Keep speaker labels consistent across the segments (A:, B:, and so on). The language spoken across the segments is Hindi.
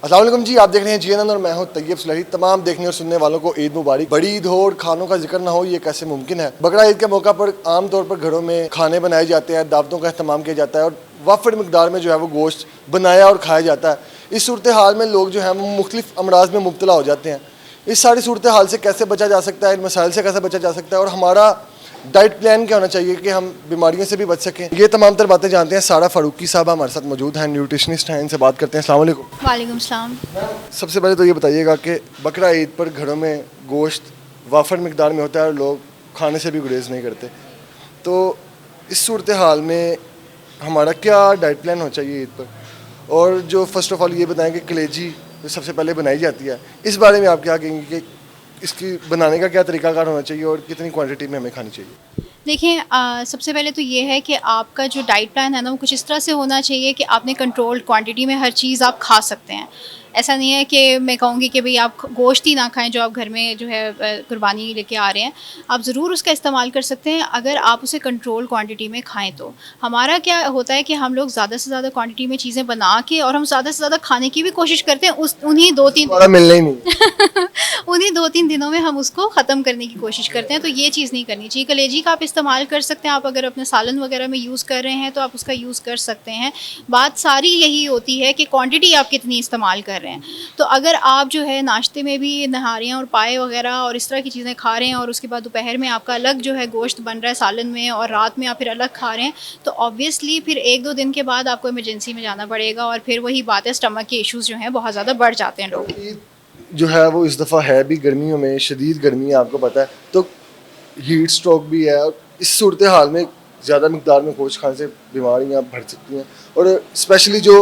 A: अस्सलाम वालेकुम जी, आप देख रहे हैं जीएनएन और मैं हूं तैयब सुलही। तमाम देखने और सुनने वालों को ईद मुबारक। बड़ी ईद हो और खानों का जिक्र ना हो, ये कैसे मुमकिन है। बकरा ईद के मौका पर आमतौर पर घरों में खाने बनाए जाते हैं, दावतों का अहतमाम किया जाता है और वाफिर मिकदार में जो है वो गोश्त बनाया और खाया जाता है। इस सूरत हाल में लोग जो है वो मुख्तलिफ अमराज में मुब्तला हो जाते हैं। इस सारी सूरत हाल से कैसे बचा जा सकता है, इन मसाइल से कैसे बचा जा सकता है और हमारा डाइट प्लान क्या होना चाहिए कि हम बीमारियों से भी बच सकें, ये तमाम तर बातें जानते हैं। सारा फारूकी साहब हमारे साथ मौजूद हैं, न्यूट्रिशनिस्ट हैं, इनसे बात करते हैं। अस्सलाम वालेकुम।
B: वालेकुम सलाम।
A: सबसे पहले तो ये बताइएगा कि बकरा ईद पर घरों में गोश्त वाफर मिकदार में होता है और लोग खाने से भी गुरेज नहीं करते, तो इस सूरत हाल में हमारा क्या डाइट प्लान होना चाहिए ईद पर? और जो फर्स्ट ऑफ ऑल ये बताएं कि कलेजी जो सबसे पहले बनाई जाती है, इस बारे में आप क्या कहेंगे कि इसकी बनाने का क्या तरीकाकार होना चाहिए और कितनी क्वांटिटी में हमें खानी चाहिए?
B: देखिए, सबसे पहले तो ये है कि आपका जो डाइट प्लान है ना वो कुछ इस तरह से होना चाहिए कि आपने कंट्रोल्ड क्वांटिटी में हर चीज़ आप खा सकते हैं। ऐसा नहीं है कि मैं कहूँगी कि भाई आप गोश्त ही ना खाएं जो आप घर में जो है कुर्बानी लेके आ रहे हैं। आप ज़रूर उसका इस्तेमाल कर सकते हैं अगर आप उसे कंट्रोल क्वांटिटी में खाएं। तो हमारा क्या होता है कि हम लोग ज़्यादा से ज़्यादा क्वांटिटी में चीज़ें बना के और हम ज़्यादा से ज़्यादा खाने की भी कोशिश करते हैं। उन्हीं दो तीन
A: मिलना ही नहीं
B: उन्हीं 2-3 दिनों में हम उसको ख़त्म करने की कोशिश करते हैं, तो ये चीज़ नहीं करनी चाहिए। कलेजी का आप इस्तेमाल कर सकते हैं, आप अगर अपने सालन वगैरह में यूज़ कर रहे हैं तो आप उसका यूज़ कर सकते हैं। बात सारी यही होती है कि क्वांटिटी आप कितनी इस्तेमाल कर रहे हैं। तो अगर आप जो है नाश्ते में भी नहारियाँ और पाए वगैरह और इस तरह की चीज़ें खा रहे हैं और उसके बाद दोपहर में आपका अलग जो है गोश्त बन रहा है सालन में और रात में आप फिर अलग खा रहे हैं, तो ऑब्वियसली फिर 1-2 दिन के बाद आपको इमरजेंसी में जाना पड़ेगा और फिर वही बात है, स्टमक के इश्यूज़ जो हैं बहुत ज़्यादा बढ़ जाते हैं लोग।
A: जो है वो इस दफ़ा है भी गर्मियों में, शदीद गर्मी है आपको पता है, तो हीट स्ट्रोक भी है और इस सूरत हाल में ज़्यादा मकदार में गोश्त खाने से बीमारियाँ बढ़ सकती हैं। और स्पेशली जो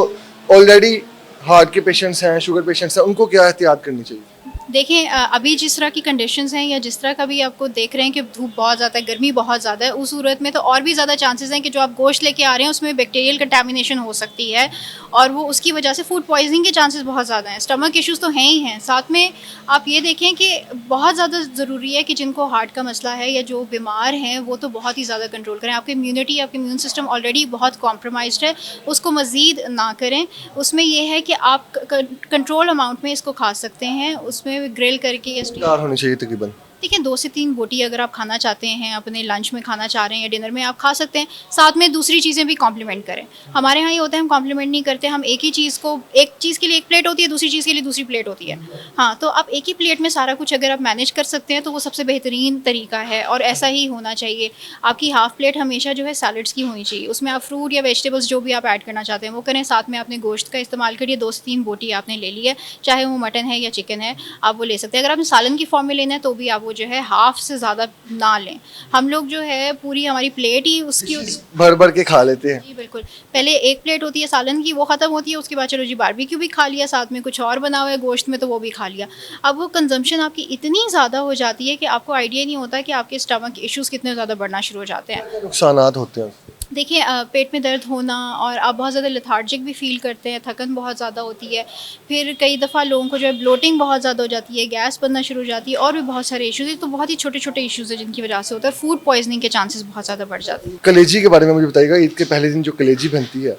A: ऑलरेडी हार्ट के पेशेंट्स हैं, शुगर पेशेंट्स हैं, उनको क्या एहतियात करनी चाहिए?
B: देखिए, अभी जिस तरह की कंडीशंस हैं या जिस तरह का भी आपको देख रहे हैं कि धूप बहुत ज़्यादा है, गर्मी बहुत ज़्यादा है, उस सूरत में तो और भी ज़्यादा चांसेस हैं कि जो आप गोश्त लेके आ रहे हैं उसमें बैक्टीरियल कंटामिनेशन हो सकती है और वो उसकी वजह से फूड पॉइजनिंग के चांसेस बहुत ज़्यादा हैं। स्टमक इश्यूज़ तो हैं ही हैं, साथ में आप ये देखें कि बहुत ज़्यादा ज़रूरी है कि जिनको हार्ट का मसला है या जो बीमार हैं वो तो बहुत ही ज़्यादा कंट्रोल करें। आपकी इम्यूनिटी, आपके इम्यून सिस्टम ऑलरेडी बहुत कॉम्प्रोमाइज्ड है, उसको मज़ीद ना करें। उसमें ये है कि आप कंट्रोल अमाउंट में इसको खा सकते हैं, उसमें ग्रिल करके या स्टीम।
A: होनी चाहिए तकरीबन?
B: देखिए, 2 से 3 बोटी अगर आप खाना चाहते हैं, अपने लंच में खाना चाह रहे हैं या डिनर में आप खा सकते हैं। साथ में दूसरी चीज़ें भी कॉम्प्लीमेंट करें। हमारे यहाँ ये होता है हम कॉम्प्लीमेंट नहीं करते, हम एक ही चीज़ को, एक चीज़ के लिए एक प्लेट होती है, दूसरी चीज़ के लिए दूसरी प्लेट होती है। हाँ, तो आप एक ही प्लेट में सारा कुछ अगर आप मैनेज कर सकते हैं तो वो सबसे बेहतरीन तरीका है और ऐसा ही होना चाहिए। आपकी हाफ़ प्लेट हमेशा जो है सैलड्स की होनी चाहिए, उसमें आप फ्रूट या वेजिटेबल्स जो भी आप ऐड करना चाहते हैं वो करें। साथ में आपने गोश्त का इस्तेमाल करिए, 2 से 3 बोटी आपने ले ली है, चाहे वो मटन है या चिकन है, आप वो ले सकते हैं। अगर आपने सालन की फॉर्म में लेना है तो भी आप वो जो है हाफ़ से ज़्यादा ना लें। हम लोग जो है पूरी हमारी प्लेट ही उसकी
A: भर भर के खा लेते हैं।
B: जी बिल्कुल। पहले एक प्लेट होती है सालन की, वो ख़त्म होती है, उसके बाद चलो जी बारबेक्यू भी खा लिया, साथ में कुछ और बना हुआ है गोश्त में तो वो भी खा लिया। अब वो कंजम्पशन आपकी इतनी ज़्यादा हो जाती है कि आपको आइडिया नहीं होता कि आपके स्टमक इश्यूज़ कितने ज़्यादा बढ़ना शुरू हो जाते हैं।
A: नुकसानात होते हैं।
B: देखिए, पेट में दर्द होना और आप बहुत ज़्यादा लेथार्जिक भी फ़ील करते हैं, थकन बहुत ज़्यादा होती है। फिर कई दफ़ा लोगों को जो है ब्लोटिंग बहुत ज़्यादा हो जाती है, गैस बनना शुरू हो जाती है और भी बहुत सारे इश्यूज़ हैं। तो बहुत ही छोटे-छोटे इश्यूज़ हैं जिनकी वजह से होता है। फूड पॉइज़निंग के चांसेस बहुत ज़्यादा बढ़ जाते हैं।
A: कलेजी के बारे में मुझे बताइएगा, ईद के पहले दिन जो कलेजी बनती है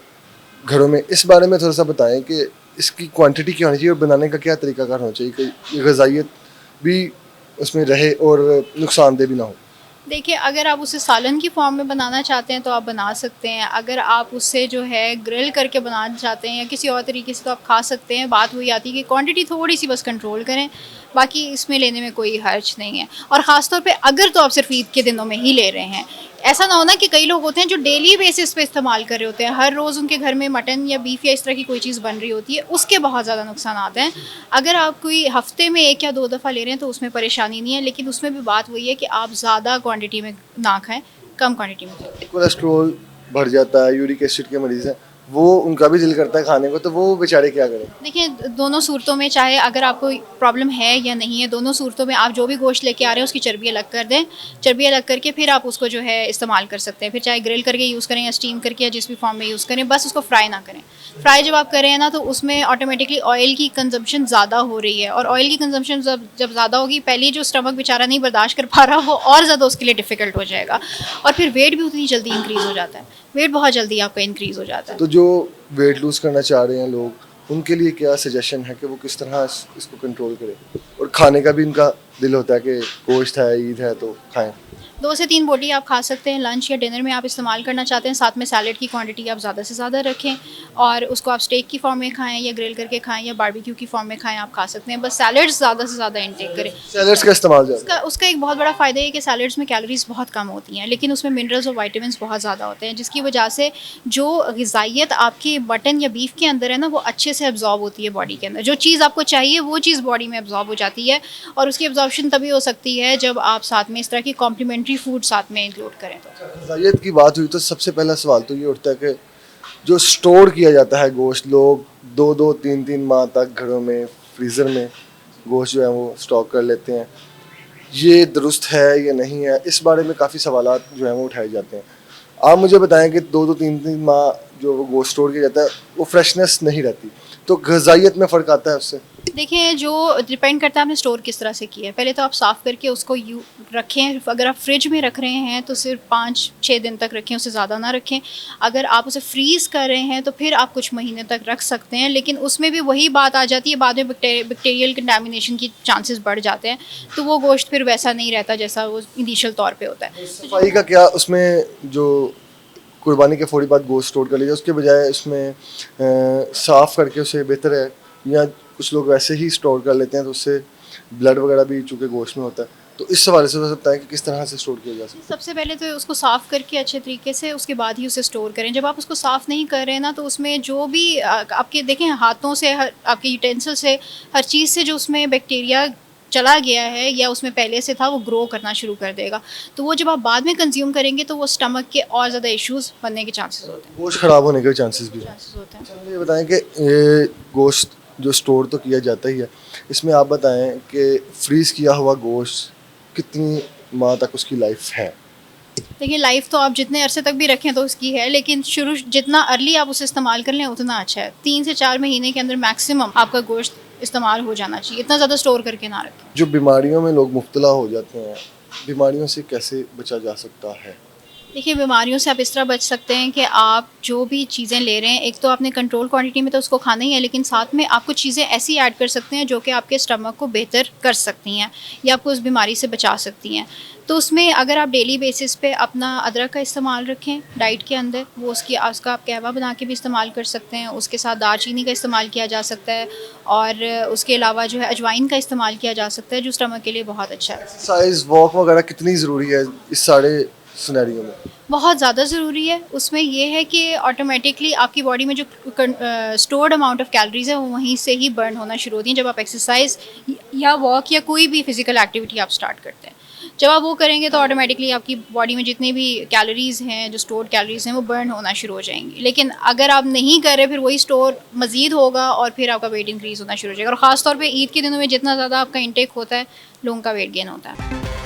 A: घरों में, इस बारे में थोड़ा सा बताएं कि इसकी क्वांटिटी क्या होनी चाहिए और बनाने का क्या तरीकाकार होना चाहिए कि ग़िज़ाइयत भी उसमें रहे और नुकसानदेह भी ना हो?
B: देखिए, अगर आप उसे सालन की फॉर्म में बनाना चाहते हैं तो आप बना सकते हैं। अगर आप उससे जो है ग्रिल करके बनाना चाहते हैं या किसी और तरीके से तो आप खा सकते हैं। बात वही आती है कि क्वांटिटी थोड़ी सी बस कंट्रोल करें, बाकी इसमें लेने में कोई हर्ज नहीं है। और ख़ास तौर पे अगर तो आप सिर्फ ईद के दिनों में ही ले रहे हैं, ऐसा ना हो ना कि कई लोग होते हैं जो डेली बेसिस पे इस्तेमाल कर रहे होते हैं, हर रोज़ उनके घर में मटन या बीफ या इस तरह की कोई चीज़ बन रही होती है, उसके बहुत ज़्यादा नुकसान आते हैं। अगर आप कोई हफ्ते में 1 या 2 दफ़ा ले रहे हैं तो उसमें परेशानी नहीं है, लेकिन उसमें भी बात वही है कि आप ज़्यादा क्वांटिटी में ना खाएं, कम क्वांटिटी में खाएं।
A: कोलेस्ट्रोल बढ़ जाता है, यूरिक एसिड के मरीज़ हैं, वो उनका भी दिल करता है खाने को, तो वो बेचारे क्या करें?
B: देखिए, दोनों सूरतों में, चाहे अगर आपको प्रॉब्लम है या नहीं है, दोनों सूरतों में आप जो भी गोश्त लेके आ रहे हैं उसकी चर्बी अलग कर दें। चर्बी अलग करके फिर आप उसको जो है इस्तेमाल कर सकते हैं। फिर चाहे ग्रिल करके यूज़ करें या स्टीम करके या जिस भी फॉर्म में यूज़ करें, बस उसको फ्राई ना करें। फ्राई जब आप कर रहे हैं ना तो उसमें ऑटोमेटिकली ऑयल की कंजम्पशन ज़्यादा हो रही है और ऑयल की कंजम्पशन जब ज़्यादा होगी, पहले जो स्टमक बेचारा नहीं बर्दाश्त कर पा रहा वो और ज़्यादा उसके लिए डिफ़िकल्ट हो जाएगा और फिर वेट भी उतनी जल्दी इंक्रीज़ हो जाता है। वेट बहुत जल्दी आपका इंक्रीज़ हो जाता है।
A: तो जो वेट लूज़ करना चाह रहे हैं लोग, उनके लिए क्या सजेशन है कि वो किस तरह इसको कंट्रोल करें, और खाने का भी उनका दिल होता है कि गोश्त है, ईद है तो खाएं।
B: 2 से 3 बोटी आप खा सकते हैं, लंच या डिनर में आप इस्तेमाल करना चाहते हैं। साथ में सैलेड की क्वांटिटी आप ज़्यादा से ज़्यादा रखें और उसको आप स्टेक की फॉर्म में खाएं या ग्रिल करके खाएं या बारबेक्यू की फॉर्म में खाएं, आप खा सकते हैं। बस सैलेड्स ज़्यादा से ज़्यादा इंटेक करें।
A: सैलड्स का इस्तेमाल ज़्यादा।
B: उसका एक बहुत बड़ा फ़ायदा है कि सैलेड्स में कैलोरीज बहुत कम होती हैं, लेकिन उसमें मिनरल्स और विटामिन्स बहुत ज़्यादा होते हैं, जिसकी वजह से जो ग़िज़ाइयत आपके मटन या बीफ के अंदर है ना, वो अच्छे से एब्जॉर्ब होती है बॉडी के अंदर। जो चीज़ आपको चाहिए वो चीज़ बॉडी में एब्जॉर्ब हो जाती है, और उसकी एब्जॉर्प्शन तभी हो सकती है जब आप साथ में इस तरह की कॉम्प्लीमेंट्री फूड साथ में इंक्लूड करें। तो
A: ग़िज़ाइयत की बात हुई तो सबसे पहला सवाल तो ये उठता है कि जो स्टोर किया जाता है गोश्त, लोग 2-2, 3-3 माह तक घरों में फ्रीज़र में गोश्त जो है वो स्टॉक कर लेते हैं, ये दुरुस्त है या नहीं है? इस बारे में काफ़ी सवालात जो हैं वो उठाए जाते हैं। आप मुझे बताएं कि 2-2, 3-3 माह जो वो गोश्त स्टोर किया जाता है वो फ्रेशनेस नहीं रहती, तो ग़िज़ाइयत में फ़र्क आता है उससे?
B: देखिए, जो डिपेंड करता है आपने स्टोर किस तरह से किया है। पहले तो आप साफ़ करके उसको रखें। अगर आप फ्रिज में रख रहे हैं तो सिर्फ 5-6 दिन तक रखें, उससे ज़्यादा ना रखें। अगर आप उसे फ्रीज़ कर रहे हैं तो फिर आप कुछ महीने तक रख सकते हैं, लेकिन उसमें भी वही बात आ जाती है, बाद में बैक्टीरियल कंटामिनेशन की चांसेस बढ़ जाते हैं, तो वो गोश्त फिर वैसा नहीं रहता जैसा वो इनिशियल तौर पे होता है।
A: सफाई का क्या, उसमें जो कुर्बानी के फौरी बाद गोश्त स्टोर कर लीजिए उसके बजाय उसमें साफ़ करके उसे बेहतर है, या कुछ लोग वैसे ही स्टोर कर लेते हैं तो उससे ब्लड वगैरह भी चूँकि गोश्त में होता है, तो इस हवाले से हो सकता है कि किस तरह से स्टोर किया जा सकता है?
B: सबसे पहले तो उसको साफ़ करके अच्छे तरीके से उसके बाद ही उसे स्टोर करें। जब आप उसको साफ़ नहीं कर रहे हैं ना, तो उसमें जो भी आपके देखें हाथों से, आपके यूटेंसिल से, हर चीज़ से जो उसमें बैक्टीरिया चला गया है या उसमें पहले से था, वो ग्रो करना शुरू कर देगा। तो वो जब आप बाद में कंज्यूम करेंगे तो वो स्टमक के और ज़्यादा इश्यूज़ बनने के चांसेस होते हैं।
A: गोश्त ख़राब होने के चांसेस भी हैं। अच्छा, मुझे ये बताएं कि ये गोश्त जो स्टोर तो किया जाता ही है, इसमें आप बताएं कि फ्रीज़ किया हुआ गोश्त कितनी माह तक उसकी लाइफ है?
B: देखिए, लाइफ तो आप जितने अरसे तक भी रखें तो उसकी है, लेकिन शुरू जितना अर्ली आप उसे इस्तेमाल कर लें उतना अच्छा है। 3 से 4 महीने के अंदर मैक्सिमम आपका गोश्त इस्तेमाल हो जाना चाहिए, इतना ज़्यादा स्टोर करके ना रखें।
A: जो बीमारियों में लोग मुब्तला हो जाते हैं, बीमारियों से कैसे बचा जा सकता है?
B: देखिए, बीमारियों से आप इस तरह बच सकते हैं कि आप जो भी चीज़ें ले रहे हैं, एक तो आपने कंट्रोल क्वांटिटी में तो उसको खाना ही है, लेकिन साथ में आप कुछ चीज़ें ऐसी ऐड कर सकते हैं जो कि आपके स्टमक को बेहतर कर सकती हैं या आपको उस बीमारी से बचा सकती हैं। तो उसमें अगर आप डेली बेसिस पे अपना अदरक का इस्तेमाल रखें डाइट के अंदर, वो उसका आप कहवा बना के भी इस्तेमाल कर सकते हैं। उसके साथ दालचीनी का इस्तेमाल किया जा सकता है, और उसके अलावा जो है अजवाइन का इस्तेमाल किया जा सकता है, जो स्टमक के लिए बहुत अच्छा है।
A: एक्सरसाइज, वॉक वगैरह कितनी ज़रूरी है इस सारे सिनेरियो में?
B: बहुत ज़्यादा ज़रूरी है। उसमें ये है कि ऑटोमेटिकली आपकी बॉडी में जो स्टोर्ड अमाउंट ऑफ कैलोरीज है वो वहीं से ही बर्न होना शुरू होती हैं जब आप एक्सरसाइज या वॉक या कोई भी फिजिकल एक्टिविटी आप स्टार्ट करते हैं। जब आप वो करेंगे तो ऑटोमेटिकली आपकी बॉडी में जितनी भी कैलोरीज हैं, जो स्टोर्ड कैलोरीज हैं, वो बर्न होना शुरू हो जाएंगी। लेकिन अगर आप नहीं कर रहे, फिर वही स्टोर मज़ीद होगा और फिर आपका वेट इंक्रीज़ होना शुरू हो जाएगा। और ख़ासतौर पर ईद के दिनों में जितना ज़्यादा आपका इंटेक होता है, लोगों का वेट गेन होता है।